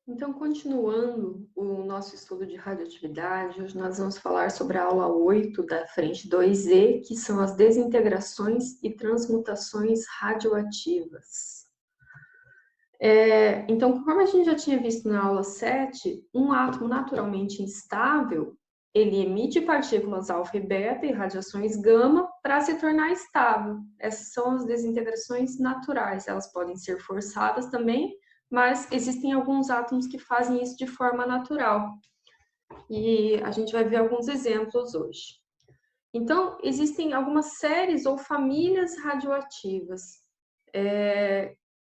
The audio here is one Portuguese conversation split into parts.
Então, continuando o nosso estudo de radioatividade, hoje nós vamos falar sobre a aula 8 da frente 2E, que são as desintegrações e transmutações radioativas. Então, conforme a gente já tinha visto na aula 7, um átomo naturalmente instável, ele emite partículas alfa e beta e radiações gama para se tornar estável. Essas são as desintegrações naturais. Elas podem ser forçadas também, mas existem alguns átomos que fazem isso de forma natural. E a gente vai ver alguns exemplos hoje. Então, existem algumas séries ou famílias radioativas,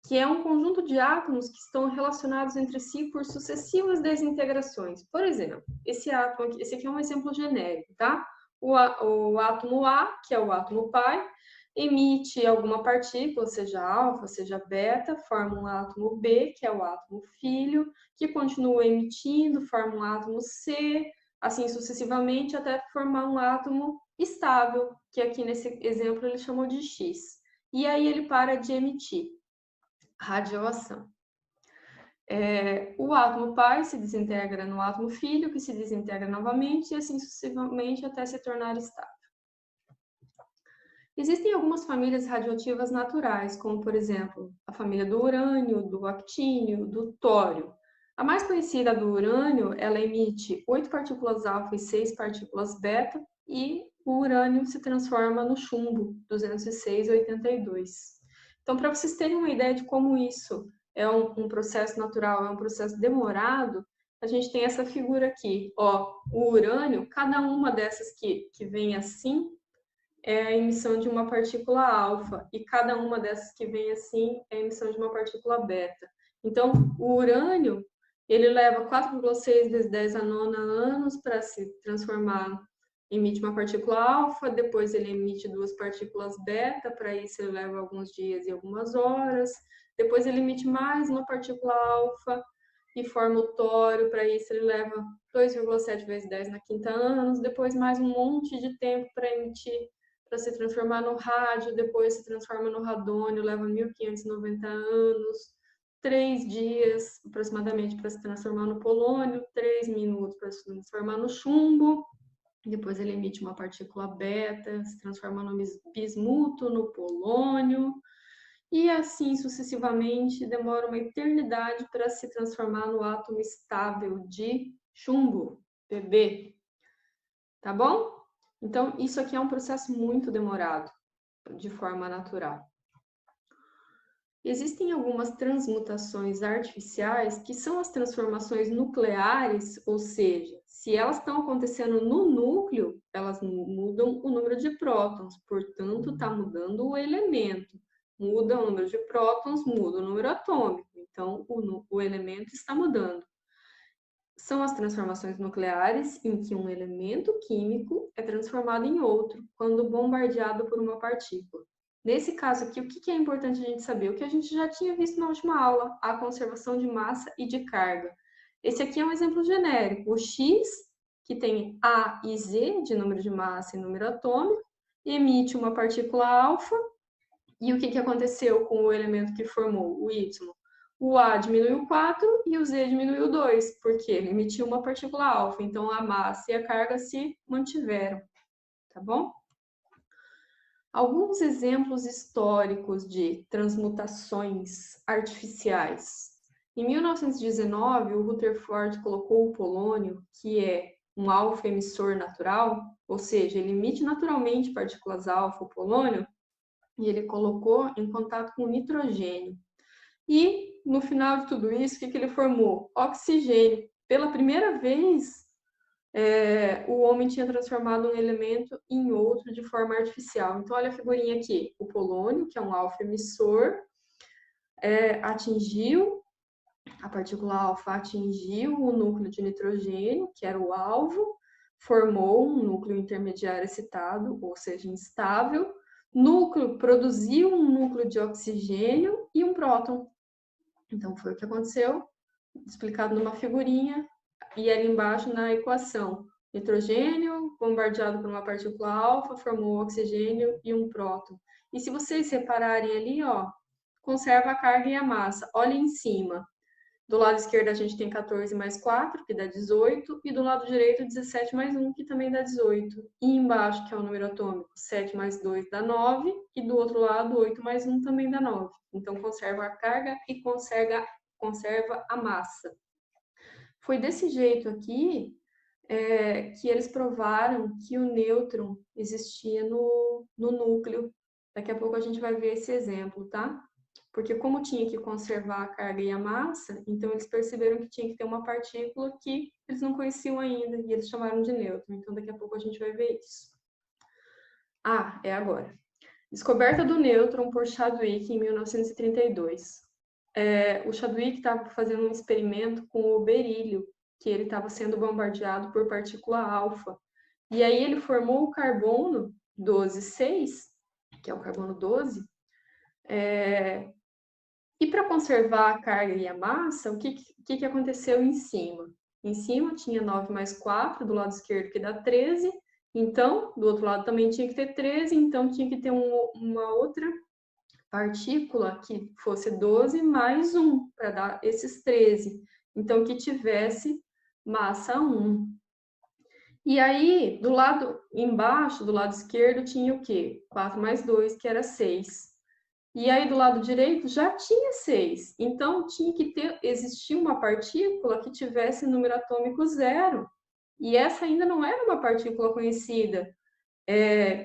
que é um conjunto de átomos que estão relacionados entre si por sucessivas desintegrações. Por exemplo, esse átomo aqui, esse aqui é um exemplo genérico, tá? O átomo A, que é o átomo pai, emite alguma partícula, seja alfa, seja beta, forma um átomo B, que é o átomo filho, que continua emitindo, forma um átomo C, assim sucessivamente, até formar um átomo estável, que aqui nesse exemplo ele chamou de X. E aí ele para de emitir radioação. O átomo pai se desintegra no átomo filho, que se desintegra novamente, e assim sucessivamente até se tornar estável. Existem algumas famílias radioativas naturais, como, por exemplo, a família do urânio, do actínio, do tório. A mais conhecida, do urânio, ela emite 8 partículas alfa e 6 partículas beta, e o urânio se transforma no chumbo, 206,82. Então, para vocês terem uma ideia de como isso é um processo natural, é um processo demorado, a gente tem essa figura aqui. Ó, o urânio, cada uma dessas que vem assim, é a emissão de uma partícula alfa, e cada uma dessas que vem assim é a emissão de uma partícula beta. Então, o urânio, ele leva 4,6 vezes 10 a nona anos para se transformar, emite uma partícula alfa, depois ele emite 2 partículas beta, para isso ele leva alguns dias e algumas horas, depois ele emite mais uma partícula alfa e forma o tório, para isso ele leva 2,7 vezes 10 na quinta anos, depois mais um monte de tempo para emitir, para se transformar no rádio, depois se transforma no radônio, leva 1590 anos, 3 dias aproximadamente para se transformar no polônio, 3 minutos para se transformar no chumbo, depois ele emite uma partícula beta, se transforma no bismuto, no polônio, e assim sucessivamente demora uma eternidade para se transformar no átomo estável de chumbo, Pb. Tá bom? Então, isso aqui é um processo muito demorado, de forma natural. Existem algumas transmutações artificiais, que são as transformações nucleares, ou seja, se elas estão acontecendo no núcleo, elas mudam o número de prótons, portanto, está mudando o elemento. Muda o número de prótons, muda o número atômico, então o elemento está mudando. São as transformações nucleares, em que um elemento químico é transformado em outro, quando bombardeado por uma partícula. Nesse caso aqui, o que é importante a gente saber? O que a gente já tinha visto na última aula, a conservação de massa e de carga. Esse aqui é um exemplo genérico, o X, que tem A e Z, de número de massa e número atômico, emite uma partícula alfa, e o que aconteceu com o elemento que formou, o Y? O A diminuiu 4 e o Z diminuiu 2, porque ele emitiu uma partícula alfa, então a massa e a carga se mantiveram, tá bom? Alguns exemplos históricos de transmutações artificiais. Em 1919, o Rutherford colocou o polônio, que é um alfa emissor natural, ou seja, ele emite naturalmente partículas alfa, o polônio, e ele colocou em contato com o nitrogênio. E, no final de tudo isso, o que ele formou? Oxigênio. Pela primeira vez, o homem tinha transformado um elemento em outro de forma artificial. Então, olha a figurinha aqui. O polônio, que é um alfa emissor, a partícula alfa atingiu o núcleo de nitrogênio, que era o alvo, formou um núcleo intermediário excitado, ou seja, instável. Núcleo produziu um núcleo de oxigênio e um próton. Então, foi o que aconteceu, explicado numa figurinha, e ali embaixo na equação. Nitrogênio bombardeado por uma partícula alfa formou oxigênio e um próton. E se vocês repararem ali, ó, conserva a carga e a massa. Olha em cima. Do lado esquerdo, a gente tem 14 mais 4, que dá 18, e do lado direito, 17 mais 1, que também dá 18. E embaixo, que é o número atômico, 7 mais 2 dá 9, e do outro lado, 8 mais 1 também dá 9. Então, conserva a carga e conserva a massa. Foi desse jeito aqui que eles provaram que o nêutron existia no núcleo. Daqui a pouco a gente vai ver esse exemplo, tá? Porque como tinha que conservar a carga e a massa, então eles perceberam que tinha que ter uma partícula que eles não conheciam ainda, e eles chamaram de nêutron. Então daqui a pouco a gente vai ver isso. Ah, é agora. Descoberta do nêutron por Chadwick em 1932. O Chadwick estava fazendo um experimento com o berílio, que ele estava sendo bombardeado por partícula alfa. E aí ele formou o carbono 12,6, que é o carbono 12, e para conservar a carga e a massa, o que aconteceu em cima? Em cima tinha 9 mais 4, do lado esquerdo, que dá 13. Então, do outro lado também tinha que ter 13, então tinha que ter uma outra partícula que fosse 12 mais 1, para dar esses 13. Então, que tivesse massa 1. E aí, do lado embaixo, do lado esquerdo, tinha o quê? 4 mais 2, que era 6. E aí, do lado direito, já tinha 6. Então, tinha que existir uma partícula que tivesse número atômico 0. E essa ainda não era uma partícula conhecida,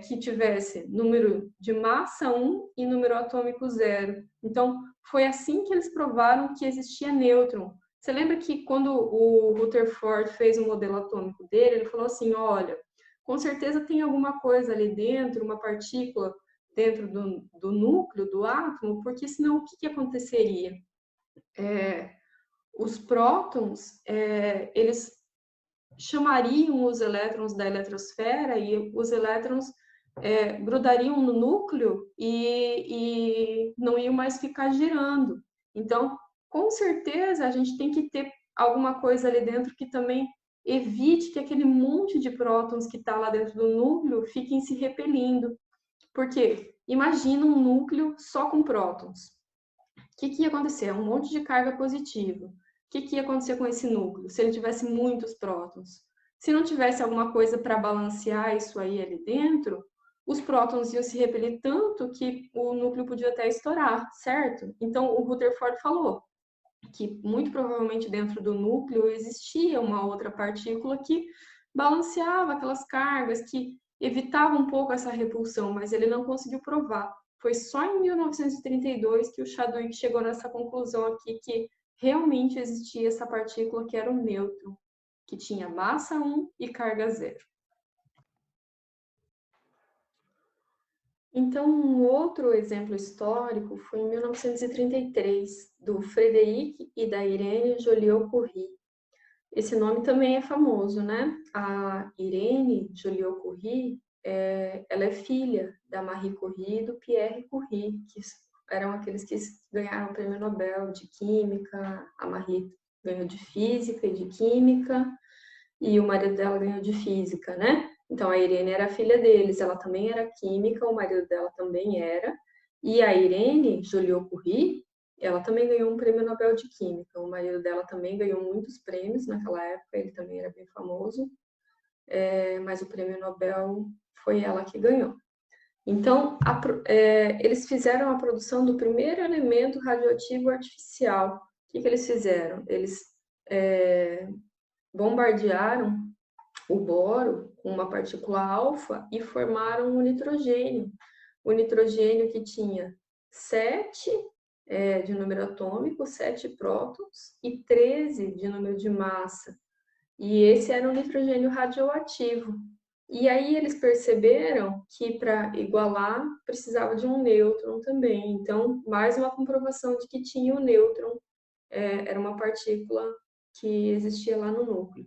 que tivesse número de massa 1 e número atômico 0. Então, foi assim que eles provaram que existia nêutron. Você lembra que quando o Rutherford fez o modelo atômico dele, ele falou assim, olha, com certeza tem alguma coisa ali dentro, uma partícula dentro do núcleo do átomo, porque senão o que aconteceria? Os prótons, eles chamariam os elétrons da eletrosfera e os elétrons grudariam no núcleo e não iam mais ficar girando. Então, com certeza, a gente tem que ter alguma coisa ali dentro que também evite que aquele monte de prótons que está lá dentro do núcleo fiquem se repelindo. Porque imagina um núcleo só com prótons. O que ia acontecer? Um monte de carga positiva. O que ia acontecer com esse núcleo se ele tivesse muitos prótons? Se não tivesse alguma coisa para balancear isso aí ali dentro, os prótons iam se repelir tanto que o núcleo podia até estourar, certo? Então, o Rutherford falou que muito provavelmente dentro do núcleo existia uma outra partícula que balanceava aquelas cargas, que evitava um pouco essa repulsão, mas ele não conseguiu provar. Foi só em 1932 que o Chadwick chegou nessa conclusão aqui que realmente existia essa partícula que era o nêutron, que tinha massa 1 e carga 0. Então, um outro exemplo histórico foi em 1933, do Frederic e da Irene Joliot-Curie. Esse nome também é famoso, né? A Irene Joliot-Curie, ela é filha da Marie Curie e do Pierre Curie, que eram aqueles que ganharam o prêmio Nobel de Química. A Marie ganhou de Física e de Química, e o marido dela ganhou de Física, né? Então, a Irene era filha deles, ela também era química, o marido dela também era. E a Irene Joliot-Curie, ela também ganhou um prêmio Nobel de Química. O marido dela também ganhou muitos prêmios naquela época, ele também era bem famoso, mas o prêmio Nobel foi ela que ganhou. Então, eles fizeram a produção do primeiro elemento radioativo artificial. O que eles fizeram? Eles bombardearam o boro com uma partícula alfa e formaram o nitrogênio. O nitrogênio que tinha 7 de número atômico, 7 prótons e 13 de número de massa. E esse era um nitrogênio radioativo. E aí eles perceberam que para igualar precisava de um nêutron também. Então, mais uma comprovação de que tinha o nêutron, era uma partícula que existia lá no núcleo.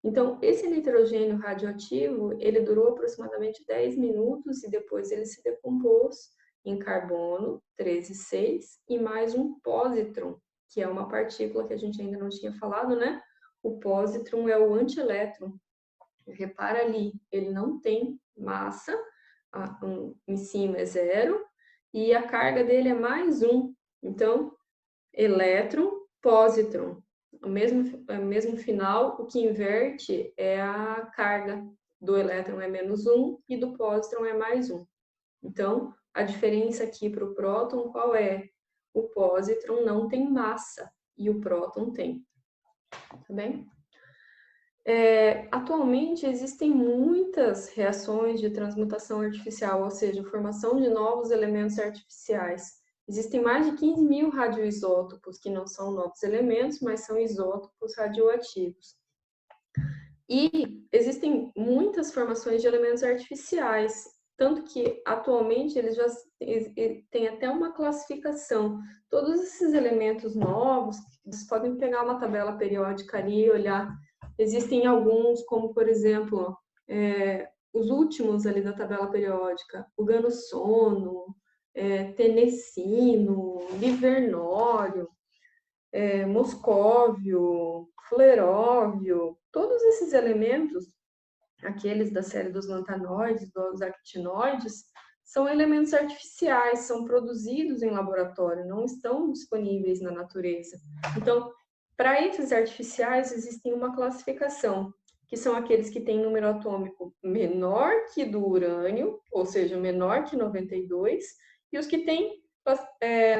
Então, esse nitrogênio radioativo, ele durou aproximadamente 10 minutos e depois ele se decompôs em carbono 13,6 e mais um pósitron, que é uma partícula que a gente ainda não tinha falado, né? O pósitron é o antielétron. Repara ali, ele não tem massa, em cima é 0, e a carga dele é mais 1. Então, elétron pósitron. O mesmo final, o que inverte é a carga do elétron é -1 e do pósitron é +1. Então, a diferença aqui para o próton qual é? O pósitron não tem massa e o próton tem. Tá bem? Atualmente existem muitas reações de transmutação artificial, ou seja, formação de novos elementos artificiais. Existem mais de 15 mil radioisótopos, que não são novos elementos, mas são isótopos radioativos. E existem muitas formações de elementos artificiais, tanto que atualmente eles já têm até uma classificação. Todos esses elementos novos, vocês podem pegar uma tabela periódica ali e olhar. Existem alguns, como por exemplo, os últimos ali da tabela periódica, o ganossono, tenecino, livernório, moscóvio, fleróvio, todos esses elementos, aqueles da série dos lantanoides, dos actinoides, são elementos artificiais, são produzidos em laboratório, não estão disponíveis na natureza. Então, para esses artificiais, existem uma classificação, que são aqueles que têm número atômico menor que do urânio, ou seja, menor que 92, e os que têm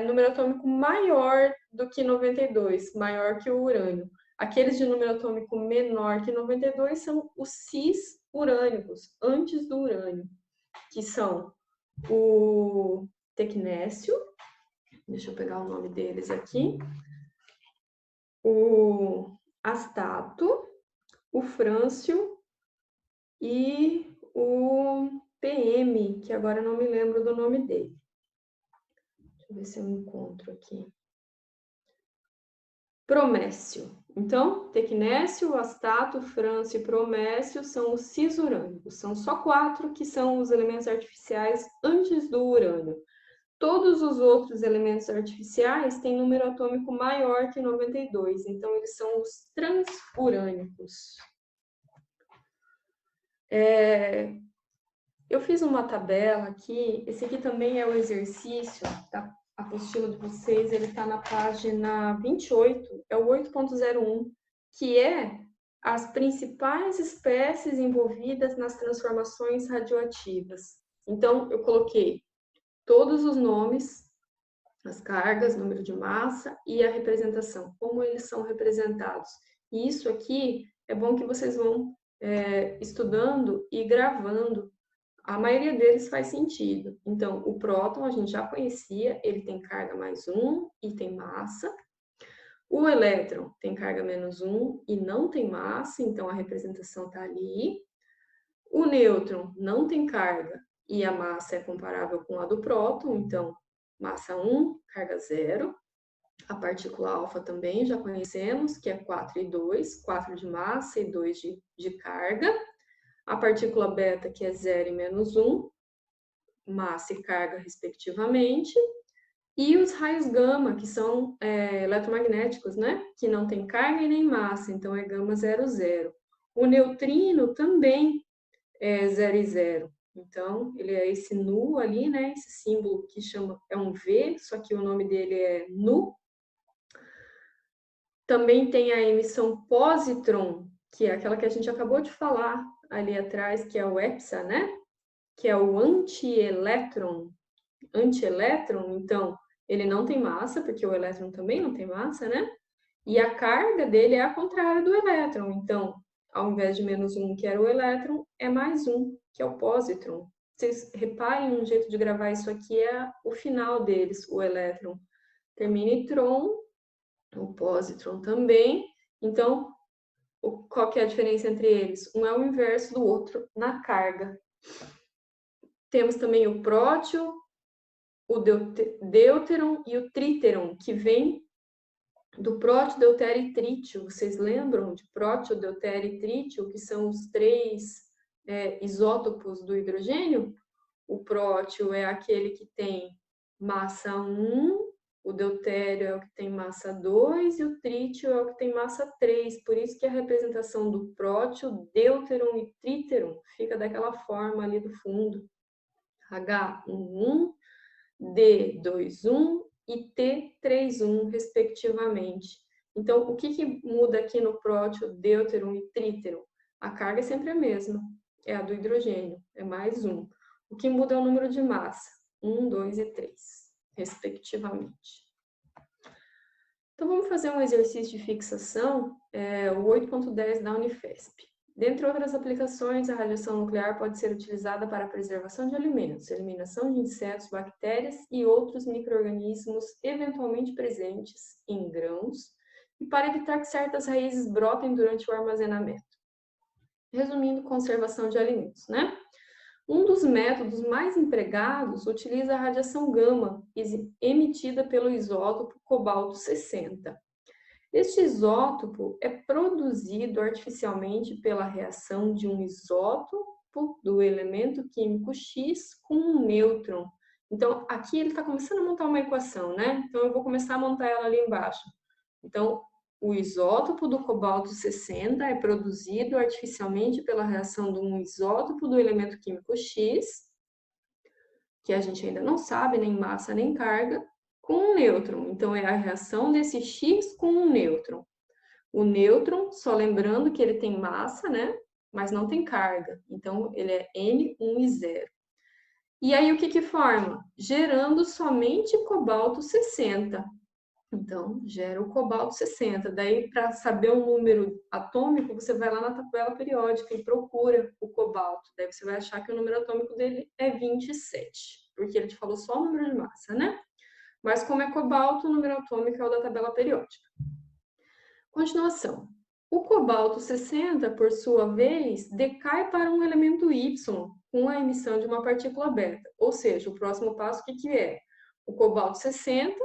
número atômico maior do que 92, maior que o urânio. Aqueles de número atômico menor que 92 são os cis-urânicos, antes do urânio, que são o tecnécio, deixa eu pegar o nome deles aqui, o astato, o frâncio e o PM, que agora eu não me lembro do nome dele. Deixa eu ver se eu encontro aqui. Promécio. Então, tecnécio, astato, frâncio e promécio são os cisurânicos. São só 4 que são os elementos artificiais antes do urânio. Todos os outros elementos artificiais têm número atômico maior que 92, então eles são os transurânicos. Eu fiz uma tabela aqui, esse aqui também é o exercício da apostila de vocês, ele está na página 28, é o 8.01, que é as principais espécies envolvidas nas transformações radioativas. Então, eu coloquei todos os nomes, as cargas, número de massa e a representação, como eles são representados. E isso aqui é bom que vocês vão estudando e gravando. A maioria deles faz sentido. Então, o próton a gente já conhecia, ele tem carga +1 e tem massa. O elétron tem carga -1 e não tem massa, então a representação está ali. O nêutron não tem carga e a massa é comparável com a do próton, então massa 1, carga 0. A partícula alfa também já conhecemos, que é 4 e 2, 4 de massa e 2 de carga. A partícula beta, que é 0 e -1, massa e carga, respectivamente. E os raios gama, que são eletromagnéticos, né? Que não tem carga e nem massa, então é gama 0, 0. O neutrino também é 0 e 0. Então, ele é esse nu ali, né? Esse símbolo que é um V, só que o nome dele é nu. Também tem a emissão positron, que é aquela que a gente acabou de falar ali atrás, que é o EPSA, né? Que é o antielétron. Antielétron, então, ele não tem massa, porque o elétron também não tem massa, né? E a carga dele é a contrária do elétron. Então, ao invés de -1, que era o elétron, é +1, que é o positron. Vocês reparem, um jeito de gravar isso aqui é o final deles, o elétron termina em tron, o positron também. Então, qual que é a diferença entre eles? Um é o inverso do outro na carga. Temos também o prótio, o deuteron e o tríteron, que vem do prótio, deutério e trítio. Vocês lembram de prótio, deutério e trítio, que são os 3 isótopos do hidrogênio? O prótio é aquele que tem massa 1, o deutério é o que tem massa 2 e o trítio é o que tem massa 3. Por isso que a representação do prótio, deuteron e tríteron fica daquela forma ali do fundo. H11, D21 e T31, respectivamente. Então, o que muda aqui no prótilo, deuteron e tríteron? A carga é sempre a mesma, é a do hidrogênio, é mais 1. O que muda é o número de massa, 1, 2 e 3, respectivamente. Então, vamos fazer um exercício de fixação, o 8.10 da Unifesp. Dentre outras aplicações, a radiação nuclear pode ser utilizada para a preservação de alimentos, eliminação de insetos, bactérias e outros micro-organismos eventualmente presentes em grãos e para evitar que certas raízes brotem durante o armazenamento. Resumindo, conservação de alimentos, né? Um dos métodos mais empregados utiliza a radiação gama, emitida pelo isótopo cobalto-60. Este isótopo é produzido artificialmente pela reação de um isótopo do elemento químico X com um nêutron. Então, aqui ele está começando a montar uma equação, né? Então, eu vou começar a montar ela ali embaixo. Então, o isótopo do cobalto-60 é produzido artificialmente pela reação de um isótopo do elemento químico X, que a gente ainda não sabe nem massa nem carga, com um nêutron. Então, é a reação desse X com um nêutron. O nêutron, só lembrando que ele tem massa, né? Mas não tem carga. Então, ele é N1 e 0. E aí, o que forma? Gerando somente cobalto-60. Então, gera o cobalto-60. Daí, para saber o número atômico, você vai lá na tabela periódica e procura o cobalto. Daí você vai achar que o número atômico dele é 27, porque ele te falou só o número de massa, né? Mas como é cobalto, o número atômico é o da tabela periódica. Continuação. O cobalto-60, por sua vez, decai para um elemento Y com a emissão de uma partícula beta. Ou seja, o próximo passo, o que é? O cobalto-60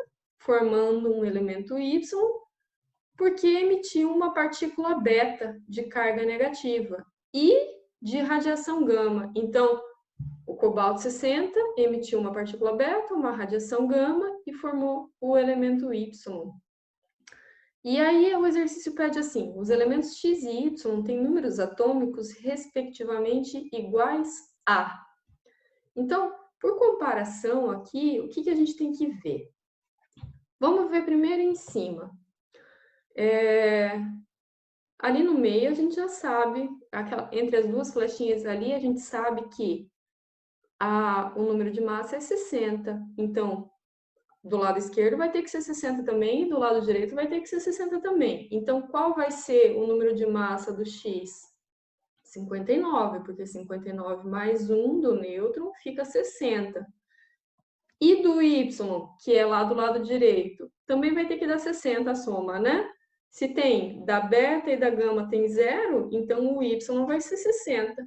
formando um elemento Y, porque emitiu uma partícula beta de carga negativa e de radiação gama. Então, o cobalto-60 emitiu uma partícula beta, uma radiação gama e formou o elemento Y. E aí o exercício pede assim: os elementos X e Y têm números atômicos respectivamente iguais a. Então, por comparação aqui, o que a gente tem que ver? Vamos ver primeiro em cima. Ali no meio a gente já sabe, entre as duas flechinhas ali, a gente sabe que o número de massa é 60. Então, do lado esquerdo vai ter que ser 60 também, e do lado direito vai ter que ser 60 também. Então, qual vai ser o número de massa do X? 59, porque 59 mais 1 do nêutron fica 60. E do Y, que é lá do lado direito, também vai ter que dar 60 a soma, né? Se tem da beta e da gama tem 0, então o Y vai ser 60.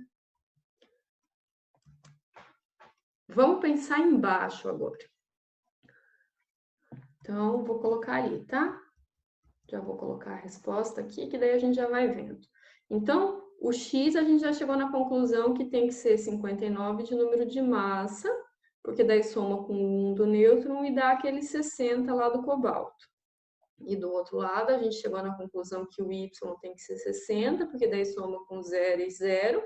Vamos pensar embaixo agora. Então, vou colocar ali, tá? Já vou colocar a resposta aqui, que daí a gente já vai vendo. Então, o X a gente já chegou na conclusão que tem que ser 59 de número de massa, porque daí soma com 1 do nêutron e dá aquele 60 lá do cobalto. E do outro lado, a gente chegou na conclusão que o Y tem que ser 60, porque daí soma com 0 e 0,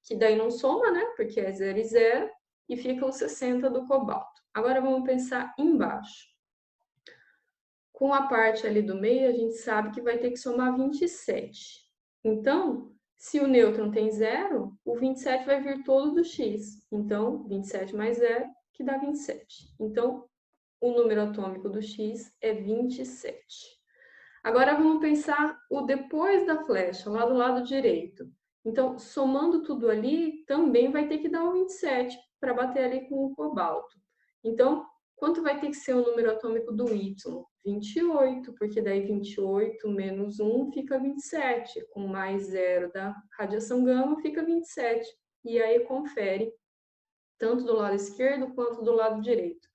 que daí não soma, né? Porque é 0 e 0, e fica o 60 do cobalto. Agora vamos pensar embaixo. Com a parte ali do meio, a gente sabe que vai ter que somar 27. Então, se o nêutron tem 0, o 27 vai vir todo do X. Então, 27 mais 0, que dá 27. Então, o número atômico do X é 27. Agora, vamos pensar o depois da flecha, lá do lado direito. Então, somando tudo ali, também vai ter que dar o 27 para bater ali com o cobalto. Então, quanto vai ter que ser o número atômico do Y? 28, porque daí 28 menos 1 fica 27. Com mais 0 da radiação gama fica 27. E aí confere, tanto do lado esquerdo quanto do lado direito.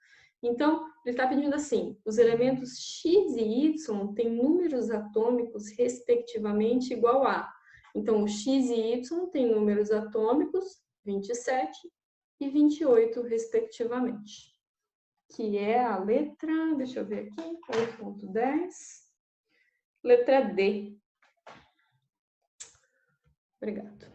Então, ele está pedindo assim, os elementos X e Y têm números atômicos respectivamente igual a. Então, o X e Y têm números atômicos 27 e 28, respectivamente. Que é a letra, deixa eu ver aqui, 8.10, letra D. Obrigado.